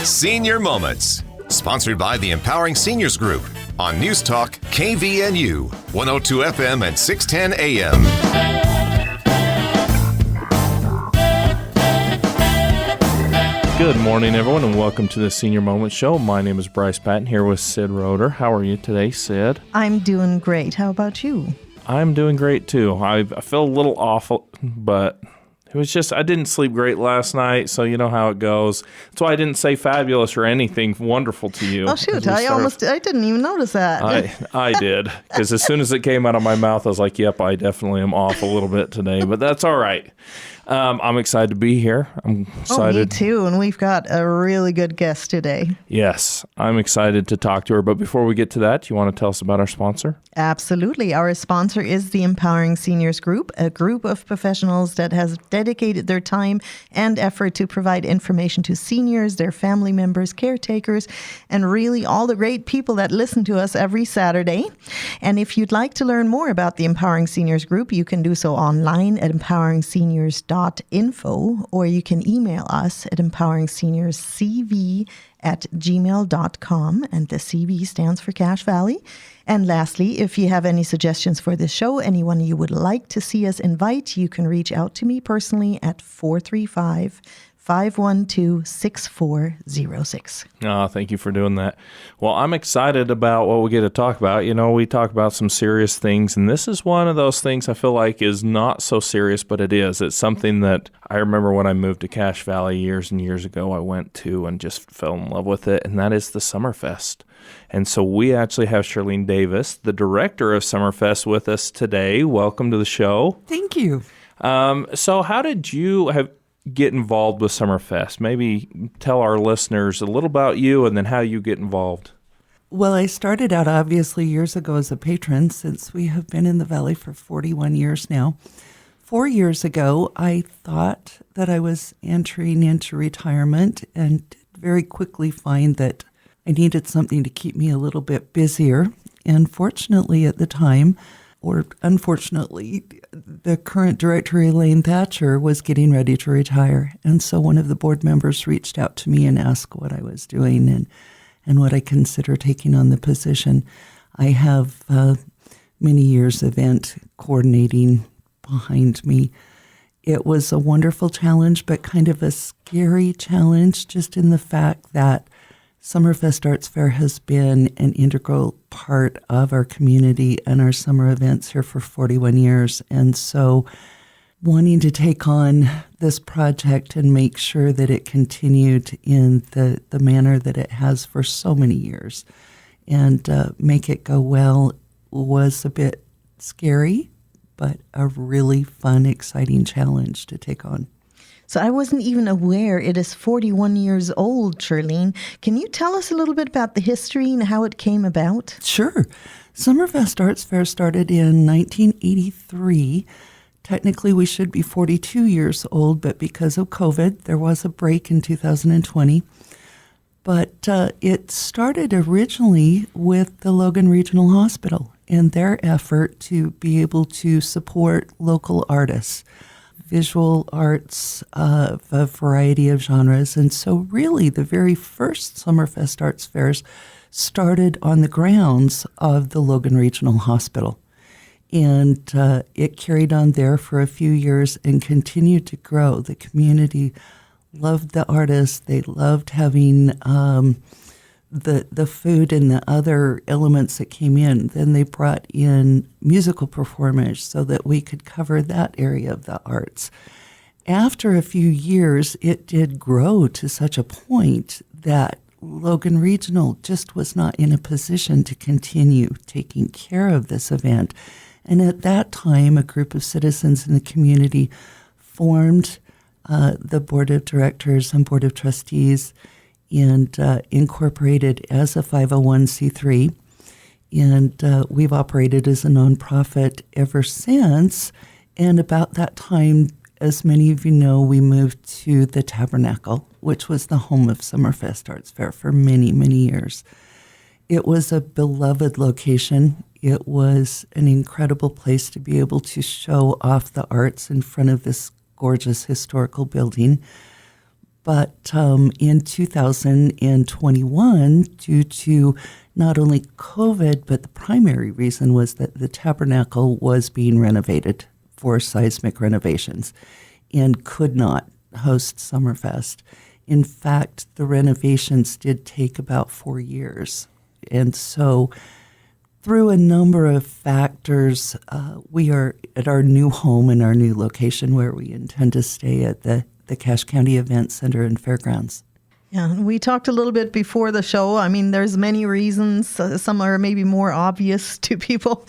Senior Moments, sponsored by the Empowering Seniors Group on News Talk KVNU, 102 FM and 610 AM. Good morning, everyone, and welcome to the Senior Moment Show. My name is Bryce Patton, here with Sid Roeder. How are you today, Sid? I'm doing great. How about you? I'm doing great, too. I feel a little awful, but it was just, I didn't sleep great last night, so you know how it goes. That's why I didn't say fabulous or anything wonderful to you. Oh, shoot. I didn't even notice that. I did, because as soon as it came out of my mouth, I was like, yep, I definitely am off a little bit today, but that's all right. I'm excited to be here. I'm excited. Oh, me too. And we've got a really good guest today. Yes, I'm excited to talk to her. But before we get to that, you want to tell us about our sponsor? Absolutely. Our sponsor is the Empowering Seniors Group, a group of professionals that has dedicated their time and effort to provide information to seniors, their family members, caretakers, and really all the great people that listen to us every Saturday. And if you'd like to learn more about the Empowering Seniors Group, you can do so online at empoweringseniors.info, or you can email us at empoweringseniorscv@gmail.com, and the CV stands for Cache Valley. And lastly, if you have any suggestions for this show, anyone you would like to see us invite, you can reach out to me personally at 435-512-6406. Thank you for doing that. Well, I'm excited about what we get to talk about. You know, we talk about some serious things, and this is one of those things I feel like is not so serious, but it is. It's something that I remember when I moved to Cache Valley years and years ago, I went to and just fell in love with it, and that is the Summerfest. And so we actually have Charlene Davis, the director of Summerfest, with us today. Welcome to the show. Thank you. So how did you get involved with Summerfest? Maybe tell our listeners a little about you and then how you get involved. Well, I started out obviously years ago as a patron, since we have been in the Valley for 41 years now. 4 years ago, I thought that I was entering into retirement and did very quickly find that I needed something to keep me a little bit busier. And fortunately at the time, or unfortunately, the current director, Elaine Thatcher, was getting ready to retire. And so one of the board members reached out to me and asked what I was doing and what I consider taking on the position. I have many years event coordinating behind me. It was a wonderful challenge, but kind of a scary challenge, just in the fact that Summerfest Arts Fair has been an integral part of our community and our summer events here for 41 years. And so wanting to take on this project and make sure that it continued in the manner that it has for so many years and make it go well was a bit scary, but a really fun, exciting challenge to take on. So I wasn't even aware it is 41 years old, Charlene. Can you tell us a little bit about the history and how it came about? Sure. Summerfest Arts Fair started in 1983. Technically, we should be 42 years old, but because of COVID, there was a break in 2020. But it started originally with the Logan Regional Hospital and their effort to be able to support local artists, visual arts of a variety of genres. And so really the very first Summerfest Arts Fairs started on the grounds of the Logan Regional Hospital. And it carried on there for a few years and continued to grow. The community loved the artists. They loved having the food and the other elements that came in. Then they brought in musical performers so that we could cover that area of the arts. After a few years, it did grow to such a point that Logan Regional just was not in a position to continue taking care of this event. And at that time, a group of citizens in the community formed the board of directors and board of trustees and incorporated as a 501c3. And we've operated as a nonprofit ever since. And about that time, as many of you know, we moved to the Tabernacle, which was the home of Summerfest Arts Fair for many, many years. It was a beloved location. It was an incredible place to be able to show off the arts in front of this gorgeous historical building. But in 2021, due to not only COVID, but the primary reason was that the tabernacle was being renovated for seismic renovations and could not host Summerfest. In fact, the renovations did take about 4 years. And so through a number of factors, we are at our new home and our new location where we intend to stay at the Cache County Event Center and Fairgrounds. Yeah, we talked a little bit before the show. I mean, there's many reasons. Some are maybe more obvious to people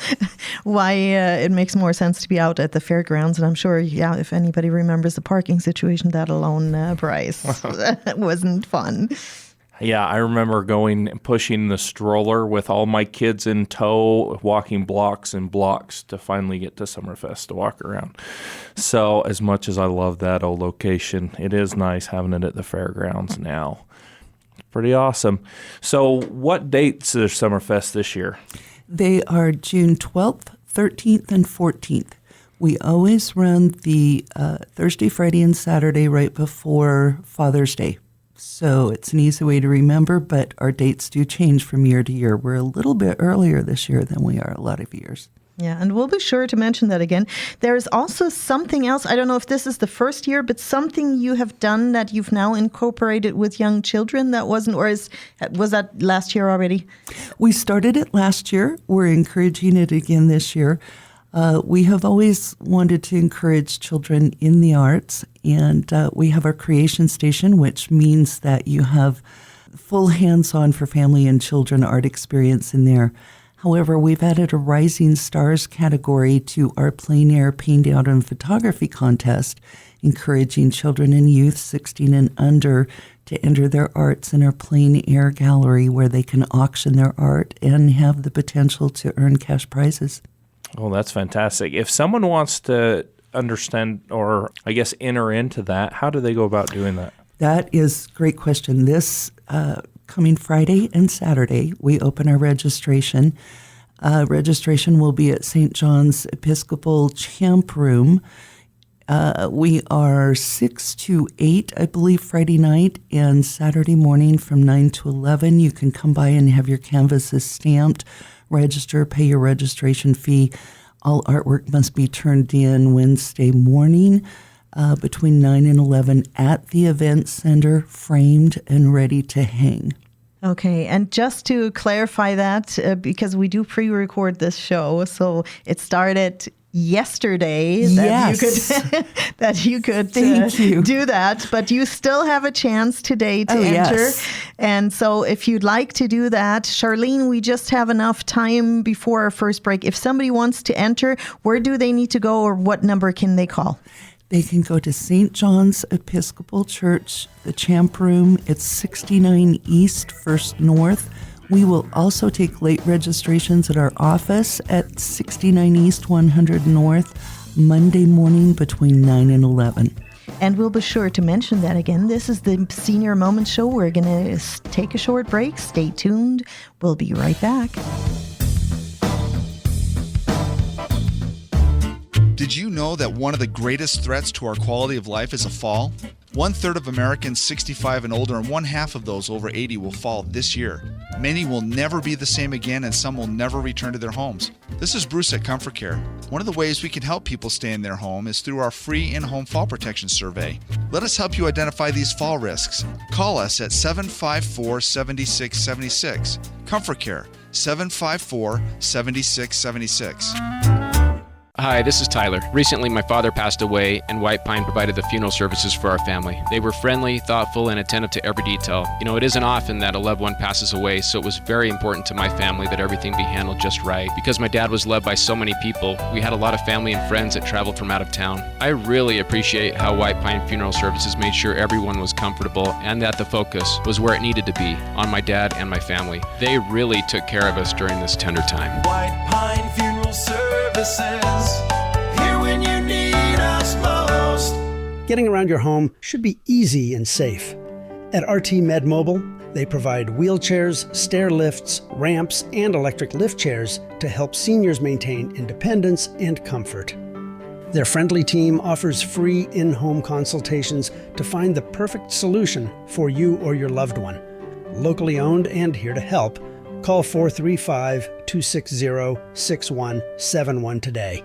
why it makes more sense to be out at the fairgrounds. And I'm sure, if anybody remembers the parking situation, that alone, Bryce, wasn't fun. Yeah, I remember going and pushing the stroller with all my kids in tow, walking blocks and blocks to finally get to Summerfest to walk around. So as much as I love that old location, it is nice having it at the fairgrounds now. It's pretty awesome. So what dates are Summerfest this year? They are June 12th, 13th, and 14th. We always run the Thursday, Friday, and Saturday right before Father's Day. So it's an easy way to remember, but our dates do change from year to year. We're a little bit earlier this year than we are a lot of years. Yeah, and we'll be sure to mention that again. There's also something else. I don't know if this is the first year, but something you have done that you've now incorporated with young children that wasn't, or was that last year already? We started it last year. We're encouraging it again this year. We have always wanted to encourage children in the arts, and we have our creation station, which means that you have full hands-on for family and children art experience in there. However, we've added a Rising Stars category to our plein air paint out and photography contest, encouraging children and youth 16 and under to enter their arts in our plein air gallery where they can auction their art and have the potential to earn cash prizes. Oh, that's fantastic. If someone wants to understand or, I guess, enter into that, how do they go about doing that? That is a great question. This coming Friday and Saturday, we open our registration. Registration will be at St. John's Episcopal Champ Room. We are 6 to 8, I believe, Friday night, and Saturday morning from 9 to 11. You can come by and have your canvases stamped, register, pay your registration fee. All artwork must be turned in Wednesday morning between 9 and 11 at the event center, framed and ready to hang. Okay, and just to clarify that, because we do pre-record this show, so it started yesterday that you could do that, but you still have a chance today to enter. Yes. And so if you'd like to do that, Charlene, we just have enough time before our first break. If somebody wants to enter, where do they need to go, or what number can they call? They can go to St. John's Episcopal Church, the Champ Room. It's 69 East, 1st North. We will also take late registrations at our office at 69 East, 100 North, Monday morning between 9 and 11. And we'll be sure to mention that again. This is the Senior Moment Show. We're going to take a short break. Stay tuned. We'll be right back. Did you know that one of the greatest threats to our quality of life is a fall? 1/3 of Americans 65 and older, and 1/2 of those over 80 will fall this year. Many will never be the same again, and some will never return to their homes. This is Bruce at Comfort Care. One of the ways we can help people stay in their home is through our free in-home fall protection survey. Let us help you identify these fall risks. Call us at 754-7676. Comfort Care, 754-7676. Hi, this is Tyler. Recently, my father passed away, and White Pine provided the funeral services for our family. They were friendly, thoughtful, and attentive to every detail. You know, it isn't often that a loved one passes away, so it was very important to my family that everything be handled just right. Because my dad was loved by so many people, we had a lot of family and friends that traveled from out of town. I really appreciate how White Pine Funeral Services made sure everyone was comfortable and that the focus was where it needed to be, on my dad and my family. They really took care of us during this tender time. White Pine Funeral Services, here when you need us most. Getting around your home should be easy and safe. At RT Med Mobile, they provide wheelchairs, stair lifts, ramps, and electric lift chairs to help seniors maintain independence and comfort. Their friendly team offers free in-home consultations to find the perfect solution for you or your loved one. Locally owned and here to help. Call 435-260-6171 today.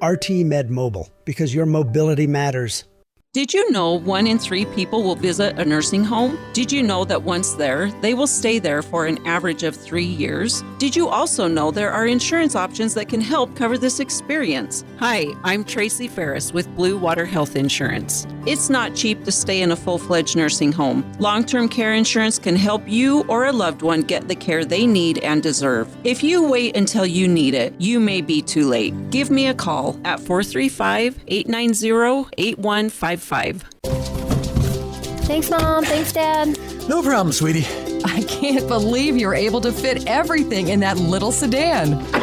RT Med Mobile, because your mobility matters. Did you know 1 in 3 people will visit a nursing home? Did you know that once there, they will stay there for an average of 3 years? Did you also know there are insurance options that can help cover this experience? Hi, I'm Tracy Ferris with Blue Water Health Insurance. It's not cheap to stay in a full-fledged nursing home. Long-term care insurance can help you or a loved one get the care they need and deserve. If you wait until you need it, you may be too late. Give me a call at 435-890-8155. Thanks, Mom. Thanks, Dad. No problem, sweetie. I can't believe you're able to fit everything in that little sedan. Bye!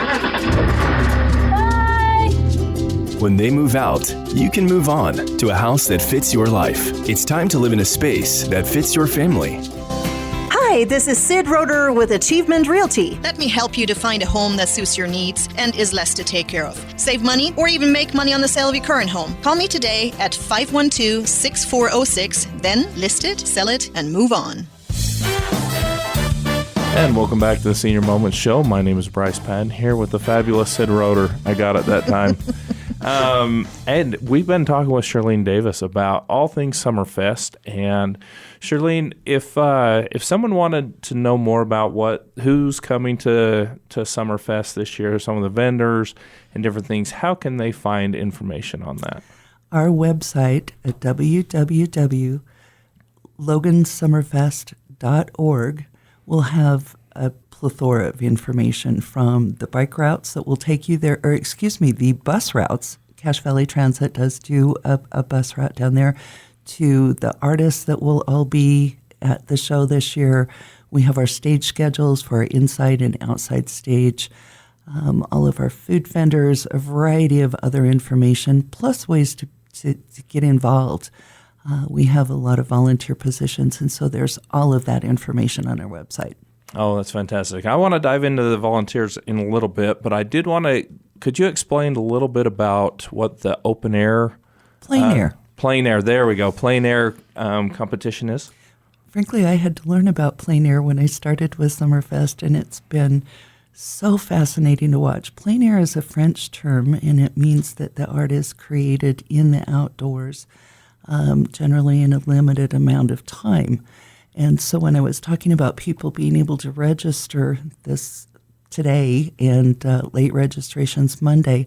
When they move out, you can move on to a house that fits your life. It's time to live in a space that fits your family. Hi, this is Sid Roeder with Achievement Realty. Let me help you to find a home that suits your needs and is less to take care of. Save money or even make money on the sale of your current home. Call me today at 512-6406, then list it, sell it, and move on. And welcome back to the Senior Moments Show. My name is Bryce Patton, here with the fabulous Sid Roeder. I got it that time. And we've been talking with Charlene Davis about all things Summerfest. And Charlene, if someone wanted to know more about who's coming to Summerfest this year, some of the vendors and different things, how can they find information on that? Our website at www.logansummerfest.org will have a plethora of information, from the bike routes that will take you there, the bus routes. Cache Valley Transit does do a bus route down there, to the artists that will all be at the show this year. We have our stage schedules for our inside and outside stage, all of our food vendors, a variety of other information, plus ways to get involved. We have a lot of volunteer positions, and so there's all of that information on our website. Oh, that's fantastic. I want to dive into the volunteers in a little bit, but I did want to, could you explain a little bit about what the open air? Plein air. Plein air, there we go. Plein air competition is? Frankly, I had to learn about plein air when I started with Summerfest, and it's been so fascinating to watch. Plein air is a French term, and it means that the art is created in the outdoors, generally in a limited amount of time. And so when I was talking about people being able to register this today and late registrations Monday,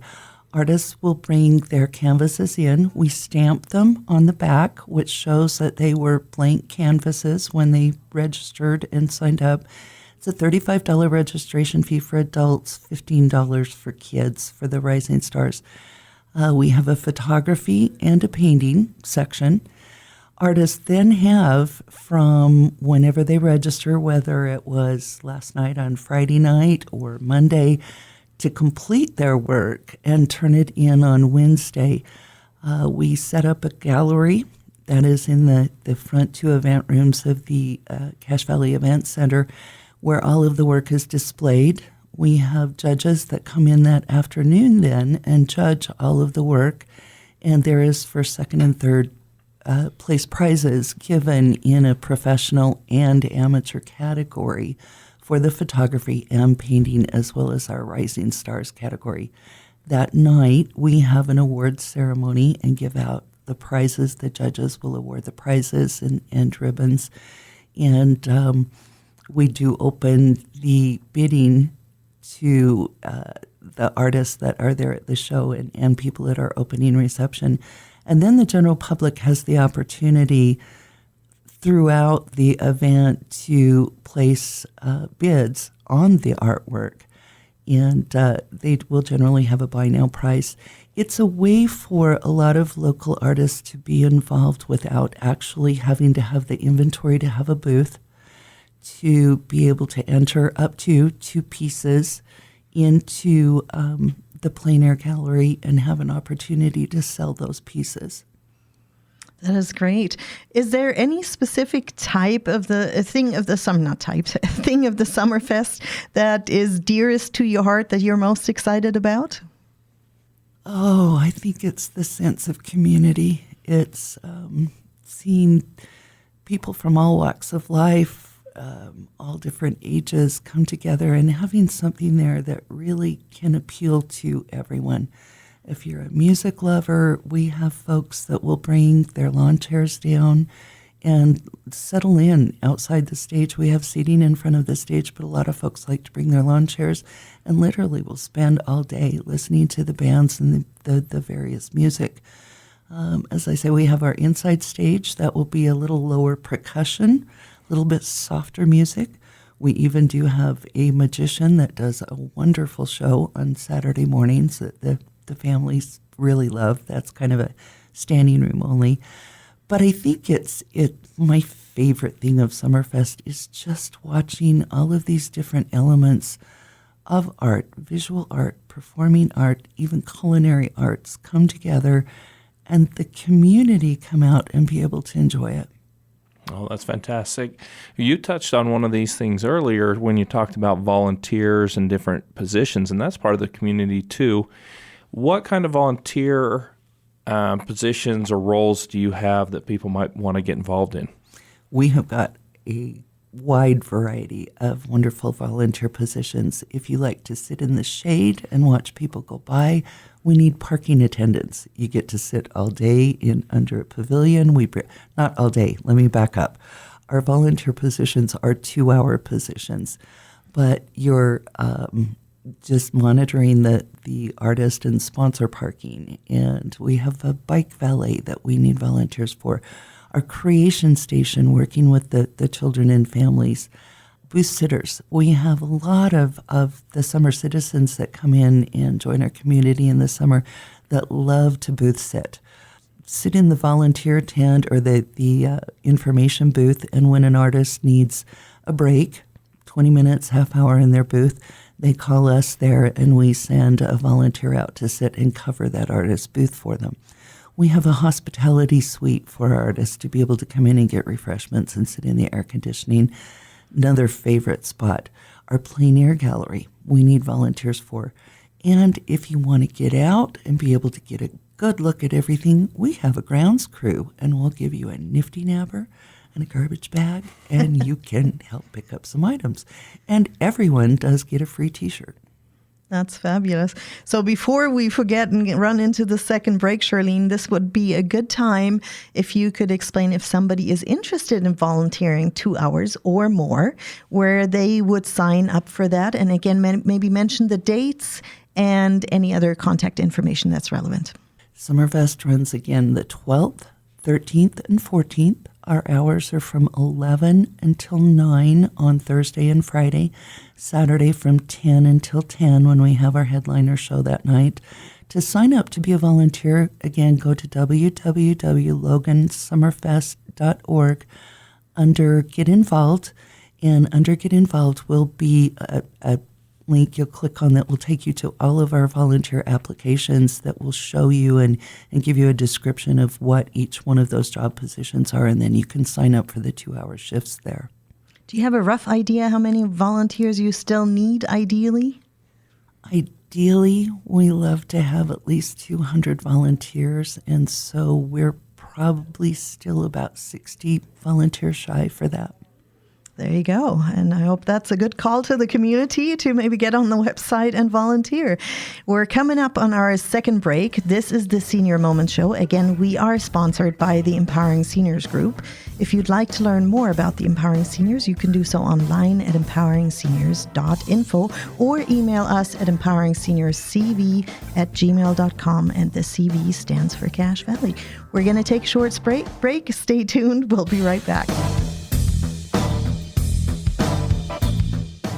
artists will bring their canvases in. We stamp them on the back, which shows that they were blank canvases when they registered and signed up. It's a $35 registration fee for adults, $15 for kids for the Rising Stars. We have a photography and a painting section. Artists then have, from whenever they register, whether it was last night on Friday night or Monday, to complete their work and turn it in on Wednesday. We set up a gallery that is in the front two event rooms of the Cache Valley Event Center, where all of the work is displayed. We have judges that come in that afternoon then and judge all of the work, and there is for second and third place prizes given in a professional and amateur category for the photography and painting, as well as our Rising Stars category. That night, we have an awards ceremony and give out the prizes. The judges will award the prizes and ribbons. And we do open the bidding to the artists that are there at the show and people at our opening reception. And then the general public has the opportunity throughout the event to place bids on the artwork. And they will generally have a buy now price. It's a way for a lot of local artists to be involved without actually having to have the inventory to have a booth, to be able to enter up to 2 pieces into the plein air gallery and have an opportunity to sell those pieces. That is great. Is there any specific type of thing of the Summerfest that is dearest to your heart, that you're most excited about? Oh, I think it's the sense of community. It's seeing people from all walks of life, all different ages come together and having something there that really can appeal to everyone. If you're a music lover, we have folks that will bring their lawn chairs down and settle in outside the stage. We have seating in front of the stage, but a lot of folks like to bring their lawn chairs and literally will spend all day listening to the bands and the various music. As I say, we have our inside stage that will be a little lower percussion, a little bit softer music. We even do have a magician that does a wonderful show on Saturday mornings that the families really love. That's kind of a standing room only. But I think it's my favorite thing of Summerfest is just watching all of these different elements of art, visual art, performing art, even culinary arts come together and the community come out and be able to enjoy it. Oh, that's fantastic. You touched on one of these things earlier when you talked about volunteers and different positions, and that's part of the community too. What kind of volunteer positions or roles do you have that people might want to get involved in? We have got a wide variety of wonderful volunteer positions. If you like to sit in the shade and watch people go by, we need parking attendants. You get to sit all day under a pavilion. Not all day, let me back up. Our volunteer positions are 2-hour positions, but you're just monitoring the artist and sponsor parking. And we have a bike valet that we need volunteers for. Our creation station working with the children and families. Booth sitters. We have a lot of the summer citizens that come in and join our community in the summer that love to booth sit. Sit in the volunteer tent or the information booth, and when an artist needs a break, 20 minutes, half hour in their booth, they call us there and we send a volunteer out to sit and cover that artist's booth for them. We have a hospitality suite for artists to be able to come in and get refreshments and sit in the air conditioning. Another favorite spot, our plein air gallery, we need volunteers for. And if you want to get out and be able to get a good look at everything, we have a grounds crew, and we'll give you a nifty napper and a garbage bag, and you can help pick up some items. And everyone does get a free T-shirt. That's fabulous. So before we forget and run into the second break, Charlene, this would be a good time if you could explain if somebody is interested in volunteering 2 hours or more, where they would sign up for that. And again, maybe mention the dates and any other contact information that's relevant. Summerfest runs again the 12th, 13th, and 14th. Our hours are from 11 until 9 on Thursday and Friday, Saturday from 10 until 10 when we have our headliner show that night. To sign up to be a volunteer, again, go to www.logansummerfest.org under Get Involved, and under Get Involved will be a link you'll click on that will take you to all of our volunteer applications that will show you and give you a description of what each one of those job positions are, and then you can sign up for the 2-hour shifts there. Do you have a rough idea how many volunteers you still need, ideally? Ideally, we love to have at least 200 volunteers, and so we're probably still about 60 volunteers shy for that. There you go. And I hope that's a good call to the community to maybe get on the website and volunteer. We're coming up on our second break. This is the Senior Moment Show. Again, we are sponsored by the Empowering Seniors Group. If you'd like to learn more about the Empowering Seniors, you can do so online at empoweringseniors.info or email us at empoweringseniorcv@gmail.com. And the CV stands for Cache Valley. We're going to take a short break. Stay tuned. We'll be right back.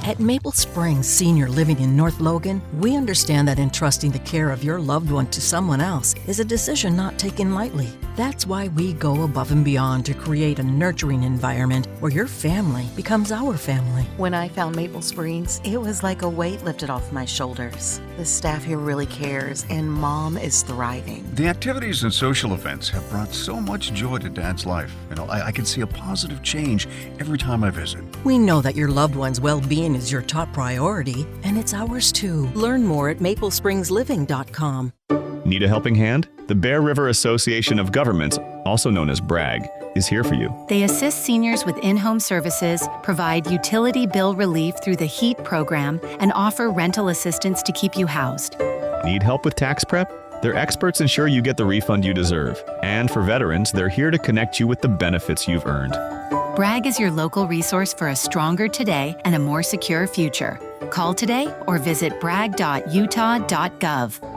At Maple Springs Senior Living in North Logan, we understand that entrusting the care of your loved one to someone else is a decision not taken lightly. That's why we go above and beyond to create a nurturing environment where your family becomes our family. When I found Maple Springs, it was like a weight lifted off my shoulders. The staff here really cares, and Mom is thriving. The activities and social events have brought so much joy to Dad's life. I can see a positive change every time I visit. We know that your loved one's well-being is your top priority, and it's ours too. Learn more at maplesprings.living.com. Need a helping hand? The Bear River Association of Governments, also known as BRAG, is here for you. They assist seniors with in-home services, provide utility bill relief through the HEAT program, and offer rental assistance to keep you housed. Need help with tax prep? Their experts ensure you get the refund you deserve. And for veterans, they're here to connect you with the benefits you've earned. BRAG is your local resource for a stronger today and a more secure future. Call today or visit brag.utah.gov.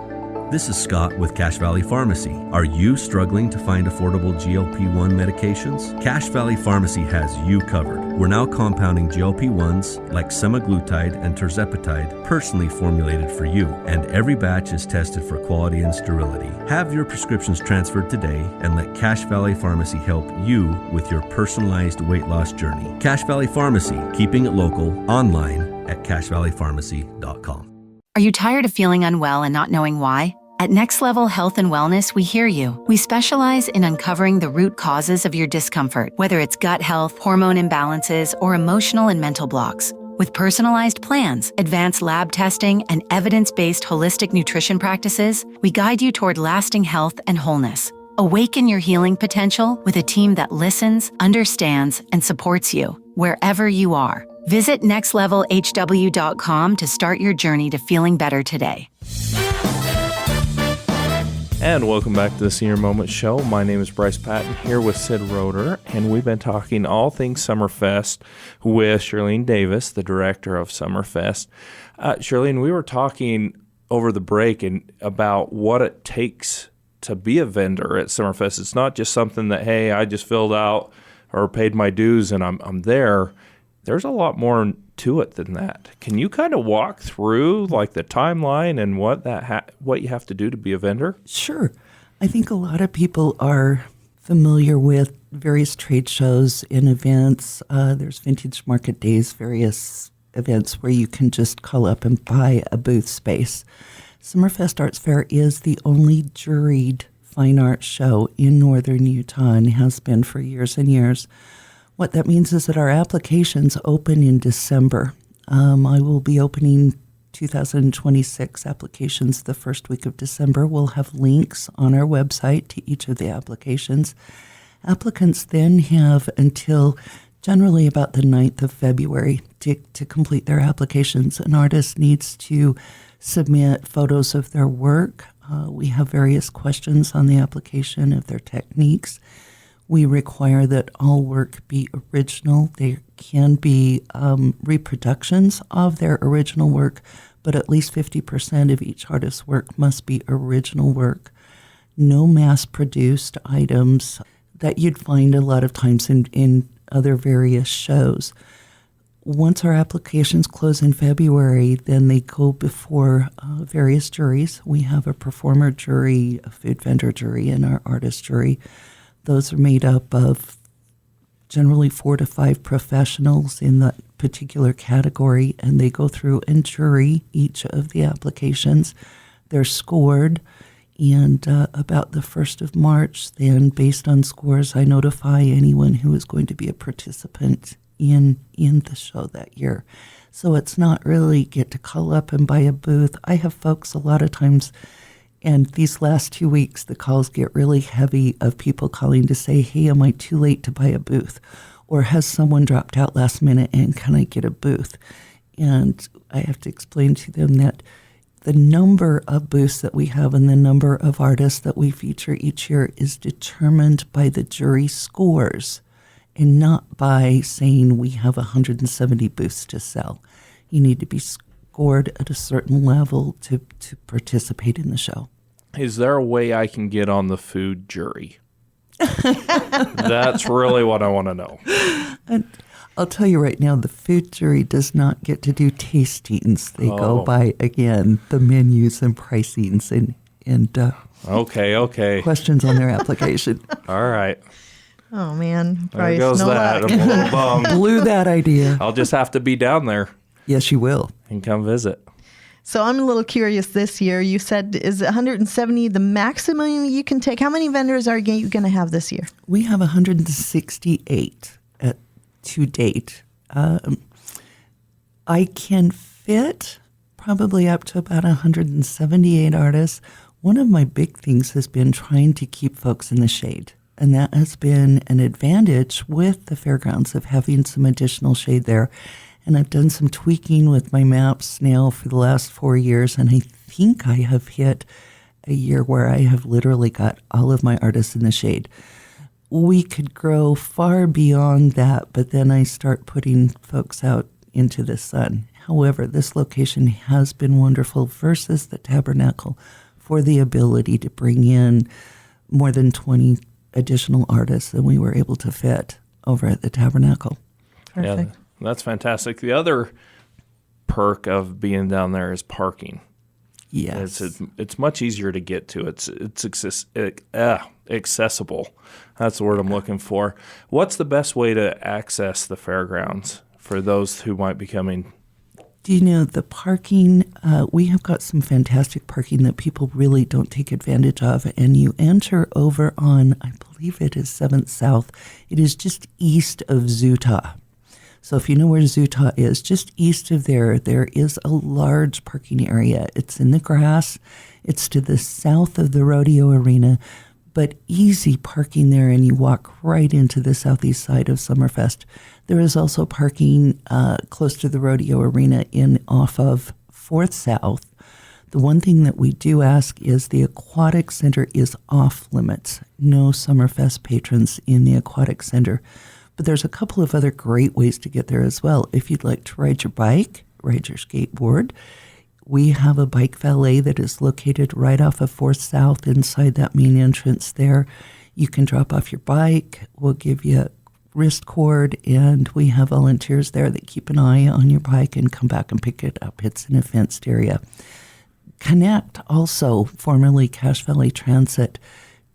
This is Scott with Cache Valley Pharmacy. Are you struggling to find affordable GLP-1 medications? Cache Valley Pharmacy has you covered. We're now compounding GLP-1s like semaglutide and tirzepatide personally formulated for you, and every batch is tested for quality and sterility. Have your prescriptions transferred today and let Cache Valley Pharmacy help you with your personalized weight loss journey. Cache Valley Pharmacy, keeping it local, online at cachevalleypharmacy.com. Are you tired of feeling unwell and not knowing why? At Next Level Health and Wellness, we hear you. We specialize in uncovering the root causes of your discomfort, whether it's gut health, hormone imbalances, or emotional and mental blocks. With personalized plans, advanced lab testing, and evidence-based holistic nutrition practices, we guide you toward lasting health and wholeness. Awaken your healing potential with a team that listens, understands, and supports you wherever you are. Visit nextlevelhw.com to start your journey to feeling better today. And welcome back to the Senior Moment Show. My name is Bryce Patton here with Sid Roeder, and we've been talking all things Summerfest with Shirlene Davis, the director of Summerfest. Shirlene, we were talking over the break about what it takes to be a vendor at Summerfest. It's not just something that, hey, I just filled out or paid my dues and I'm there. There's a lot more to it than that. Can you kind of walk through like the timeline and what you have to do to be a vendor? Sure. I think a lot of people are familiar with various trade shows and events. There's Vintage Market Days, various events where you can just call up and buy a booth space. Summerfest Arts Fair is the only juried fine arts show in northern Utah and has been for years and years. What that means is that our applications open in December. I will be opening 2026 applications the first week of December. We'll have links on our website to each of the applications. Applicants then have until generally about the 9th of February to complete their applications. An artist needs to submit photos of their work. We have various questions on the application of their techniques. We require that all work be original. There can be reproductions of their original work, but at least 50% of each artist's work must be original work. No mass-produced items that you'd find a lot of times in other various shows. Once our applications close in February, then they go before various juries. We have a performer jury, a food vendor jury, and our artist jury. Those are made up of generally 4 to 5 professionals in that particular category, and they go through and jury each of the applications. They're scored, and about the 1st of March, then based on scores, I notify anyone who is going to be a participant in the show that year. So it's not really get to call up and buy a booth. I have folks a lot of times. And these last 2 weeks, the calls get really heavy of people calling to say, hey, am I too late to buy a booth? Or has someone dropped out last minute and can I get a booth? And I have to explain to them that the number of booths that we have and the number of artists that we feature each year is determined by the jury scores and not by saying we have 170 booths to sell. You need to be scored at a certain level to participate in the show. Is there a way I can get on the food jury? That's really what I want to know. And I'll tell you right now, the food jury does not get to do tastings. They go by, again, the menus and pricings and okay. questions on their application. All right. Oh, man. There Bryce, goes no that. luck. I'm a little bummed. Blew that idea. I'll just have to be down there. Yes, you will. And come visit. So I'm a little curious this year. You said, is 170 the maximum you can take? How many vendors are you going to have this year? We have 168 to date. I can fit probably up to about 178 artists. One of my big things has been trying to keep folks in the shade. And that has been an advantage with the fairgrounds of having some additional shade there. And I've done some tweaking with my maps now for the last 4 years. And I think I have hit a year where I have literally got all of my artists in the shade. We could grow far beyond that, but then I start putting folks out into the sun. However, this location has been wonderful versus the Tabernacle for the ability to bring in more than 20 additional artists than we were able to fit over at the Tabernacle. Perfect. Yeah, that's fantastic. The other perk of being down there is parking. Yes. It's much easier to get to. It's accessible. That's the word I'm looking for. What's the best way to access the fairgrounds for those who might be coming? Do you know the parking? We have got some fantastic parking that people really don't take advantage of. And you enter over on, I believe it is 7th South. It is just east of Zutah. So if you know where Zutah is, just east of there, there is a large parking area. It's in the grass. It's to the south of the rodeo arena, but easy parking there, and you walk right into the southeast side of Summerfest. There is also parking close to the rodeo arena off of 4th South. The one thing that we do ask is the aquatic center is off limits. No Summerfest patrons in the aquatic center. But there's a couple of other great ways to get there as well. If you'd like to ride your bike, ride your skateboard, we have a bike valet that is located right off of 4th South inside that main entrance there. You can drop off your bike. We'll give you a wrist cord, and we have volunteers there that keep an eye on your bike and come back and pick it up. It's in a fenced area. Connect, also formerly Cache Valley Transit,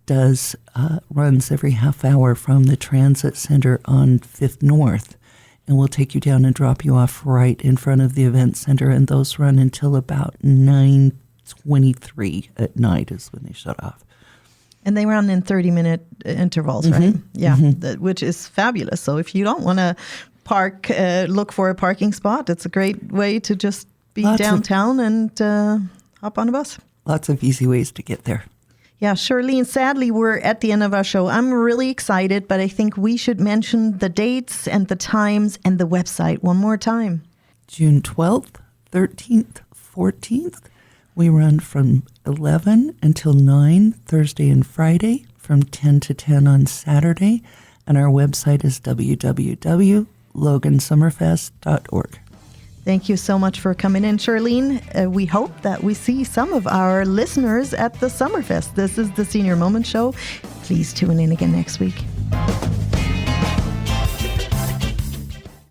runs every half hour from the transit center on 5th North, and we'll take you down and drop you off right in front of the event center, and those run until about 9:23 at night is when they shut off. And they run in 30-minute intervals, right? Yeah, which is fabulous. So if you don't want to look for a parking spot, it's a great way to just be downtown and hop on a bus. Lots of easy ways to get there. Yeah, Charlene, sadly, we're at the end of our show. I'm really excited, but I think we should mention the dates and the times and the website one more time. June 12th, 13th, 14th. We run from 11 until 9, Thursday and Friday, from 10 to 10 on Saturday. And our website is www.logansummerfest.org. Thank you so much for coming in, Charlene. We hope that we see some of our listeners at the Summerfest. This is the Senior Moment Show. Please tune in again next week.